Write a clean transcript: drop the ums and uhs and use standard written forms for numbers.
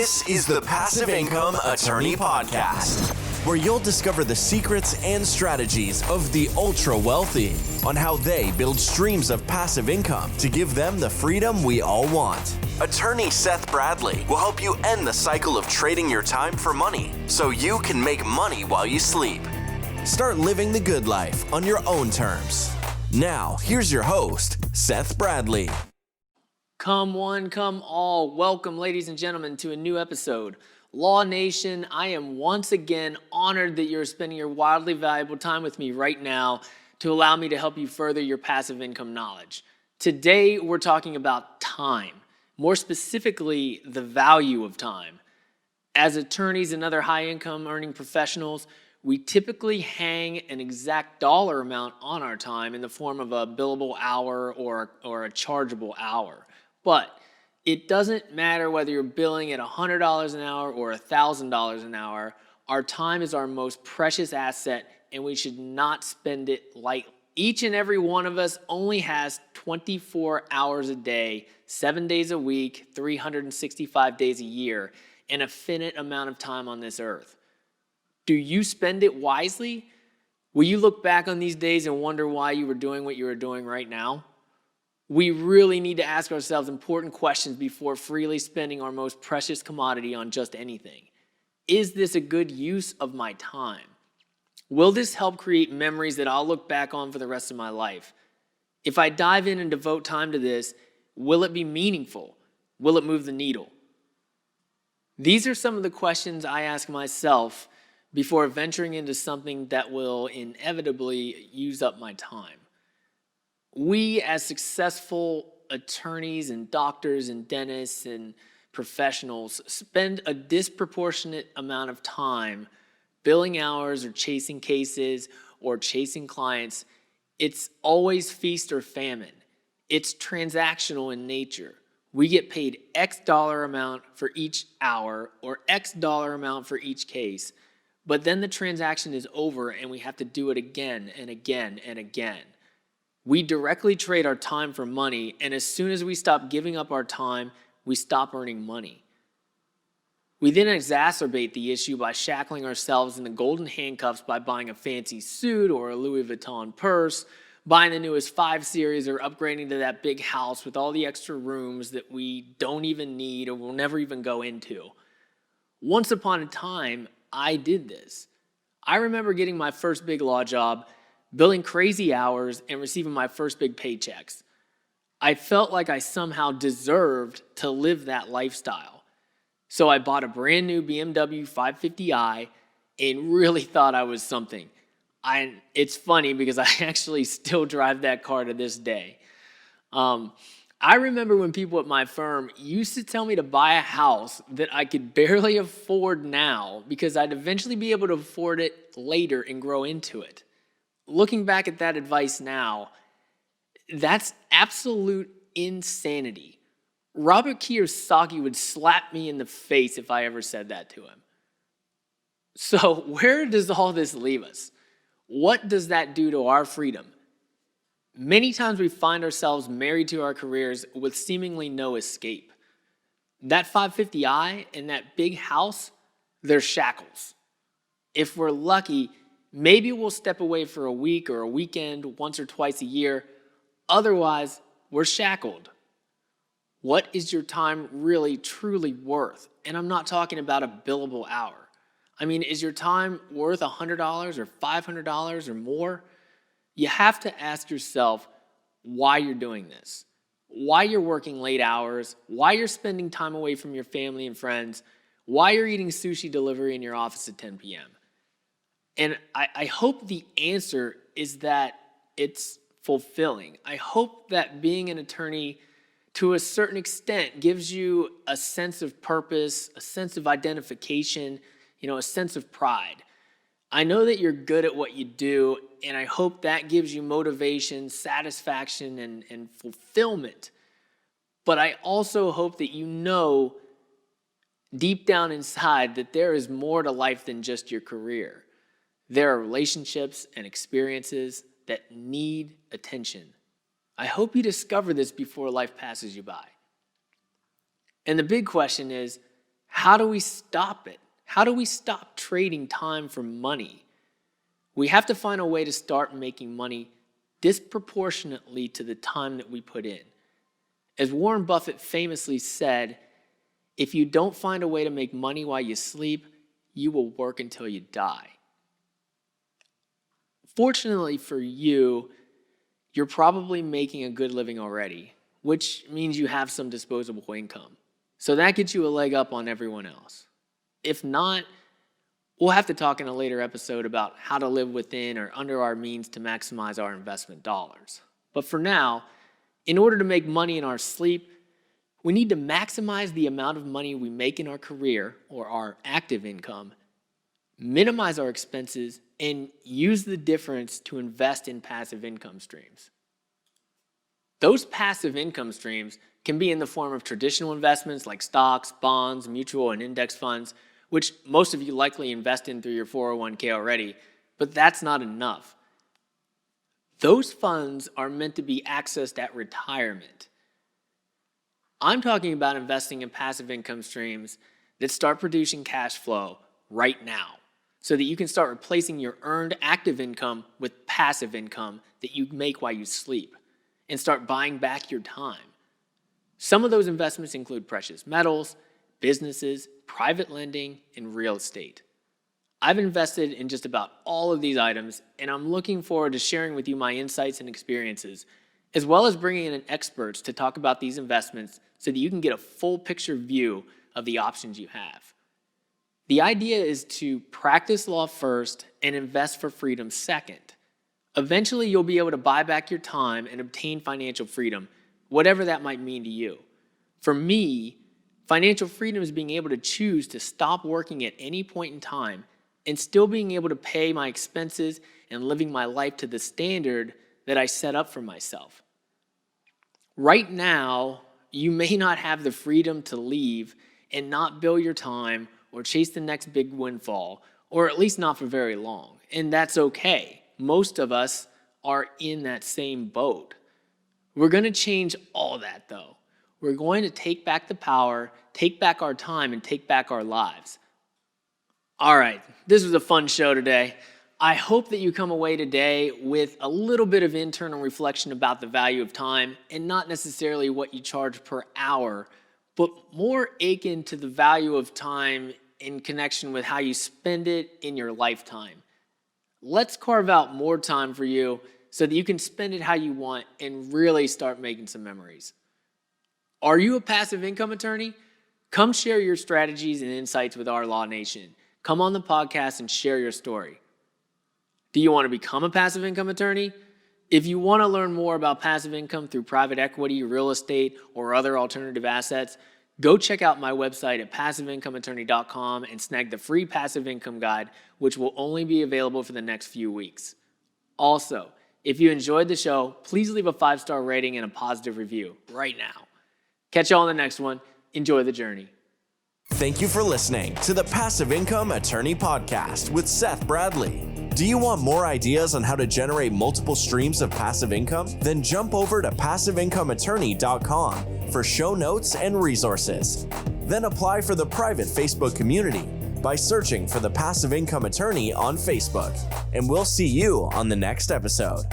This is the Passive Income Attorney Podcast, where you'll discover the secrets and strategies of the ultra wealthy on how they build streams of passive income to give them the freedom we all want. Attorney Seth Bradley will help you end the cycle of trading your time for money so you can make money while you sleep. Start living the good life on your own terms. Now, here's your host, Seth Bradley. Come one, come all. Welcome, ladies and gentlemen, to a new episode. Law Nation, I am once again honored that you're spending your wildly valuable time with me right now to allow me to help you further your passive income knowledge. Today, we're talking about time, more specifically, the value of time. As attorneys and other high-income earning professionals, we typically hang an exact dollar amount on our time in the form of a billable hour or a chargeable hour. But it doesn't matter whether you're billing at $100 an hour or $1,000 an hour. Our time is our most precious asset, and we should not spend it lightly. Each and every one of us only has 24 hours a day, 7 days a week, 365 days a year, and a finite amount of time on this earth. Do you spend it wisely? Will you look back on these days and wonder why you were doing what you are doing right now? We really need to ask ourselves important questions before freely spending our most precious commodity on just anything. Is this a good use of my time? Will this help create memories that I'll look back on for the rest of my life? If I dive in and devote time to this, will it be meaningful? Will it move the needle? These are some of the questions I ask myself before venturing into something that will inevitably use up my time. We, as successful attorneys and doctors and dentists and professionals, spend a disproportionate amount of time billing hours or chasing cases or chasing clients. It's always feast or famine. It's transactional in nature. We get paid X dollar amount for each hour or X dollar amount for each case, but then the transaction is over and we have to do it again and again and again. We directly trade our time for money, and as soon as we stop giving up our time, we stop earning money. We then exacerbate the issue by shackling ourselves in the golden handcuffs by buying a fancy suit or a Louis Vuitton purse, buying the newest 5 Series, or upgrading to that big house with all the extra rooms that we don't even need or will never even go into. Once upon a time, I did this. I remember getting my first big law job, billing crazy hours, and receiving my first big paychecks. I felt like I somehow deserved to live that lifestyle. So I bought a brand new BMW 550i and really thought I was something. It's funny because I actually still drive that car to this day. I remember when people at my firm used to tell me to buy a house that I could barely afford now because I'd eventually be able to afford it later and grow into it. Looking back at that advice now, that's absolute insanity. Robert Kiyosaki would slap me in the face if I ever said that to him. So where does all this leave us? What does that do to our freedom? Many times we find ourselves married to our careers with seemingly no escape. That 550i and that big house, they're shackles. If we're lucky, maybe we'll step away for a week or a weekend once or twice a year. Otherwise, we're shackled. What is your time really, truly worth? And I'm not talking about a billable hour. I mean, is your time worth $100 or $500 or more? You have to ask yourself why you're doing this, why you're working late hours, why you're spending time away from your family and friends, why you're eating sushi delivery in your office at 10 p.m. And I hope the answer is that it's fulfilling. I hope that being an attorney to a certain extent gives you a sense of purpose, a sense of identification, a sense of pride. I know that you're good at what you do, and I hope that gives you motivation, satisfaction, and fulfillment. But I also hope that you know deep down inside that there is more to life than just your career. There are relationships and experiences that need attention. I hope you discover this before life passes you by. And the big question is, How do we stop it? How do we stop trading time for money? We have to find a way to start making money disproportionately to the time that we put in. As Warren Buffett famously said, if you don't find a way to make money while you sleep, you will work until you die. Fortunately for you, you're probably making a good living already, which means you have some disposable income. So that gets you a leg up on everyone else. If not, we'll have to talk in a later episode about how to live within or under our means to maximize our investment dollars. But for now, in order to make money in our sleep, we need to maximize the amount of money we make in our career or our active income, minimize our expenses, and use the difference to invest in passive income streams. Those passive income streams can be in the form of traditional investments like stocks, bonds, mutual and index funds, which most of you likely invest in through your 401k already, but that's not enough. Those funds are meant to be accessed at retirement. I'm talking about investing in passive income streams that start producing cash flow right now so that you can start replacing your earned active income with passive income that you make while you sleep and start buying back your time. Some of those investments include precious metals, businesses, private lending, and real estate. I've invested in just about all of these items, and I'm looking forward to sharing with you my insights and experiences, as well as bringing in experts to talk about these investments so that you can get a full picture view of the options you have. The idea is to practice law first and invest for freedom second. Eventually, you'll be able to buy back your time and obtain financial freedom, whatever that might mean to you. For me, financial freedom is being able to choose to stop working at any point in time and still being able to pay my expenses and living my life to the standard that I set up for myself. Right now, you may not have the freedom to leave and not bill your time or chase the next big windfall, or at least not for very long. And that's okay. Most of us are in that same boat. We're going to change all that though. We're going to take back the power, take back our time, and take back our lives. All right, this was a fun show today. I hope that you come away today with a little bit of internal reflection about the value of time and not necessarily what you charge per hour, but more akin to the value of time in connection with how you spend it in your lifetime. Let's carve out more time for you so that you can spend it how you want and really start making some memories. Are you a passive income attorney? Come share your strategies and insights with our Law Nation. Come on the podcast and share your story. Do you want to become a passive income attorney? If you want to learn more about passive income through private equity, real estate, or other alternative assets, go check out my website at passiveincomeattorney.com and snag the free passive income guide, which will only be available for the next few weeks. Also, if you enjoyed the show, please leave a 5-star rating and a positive review right now. Catch you all in the next one. Enjoy the journey. Thank you for listening to the Passive Income Attorney Podcast with Seth Bradley. Do you want more ideas on how to generate multiple streams of passive income? Then jump over to passiveincomeattorney.com for show notes and resources. Then apply for the private Facebook community by searching for the Passive Income Attorney on Facebook. And we'll see you on the next episode.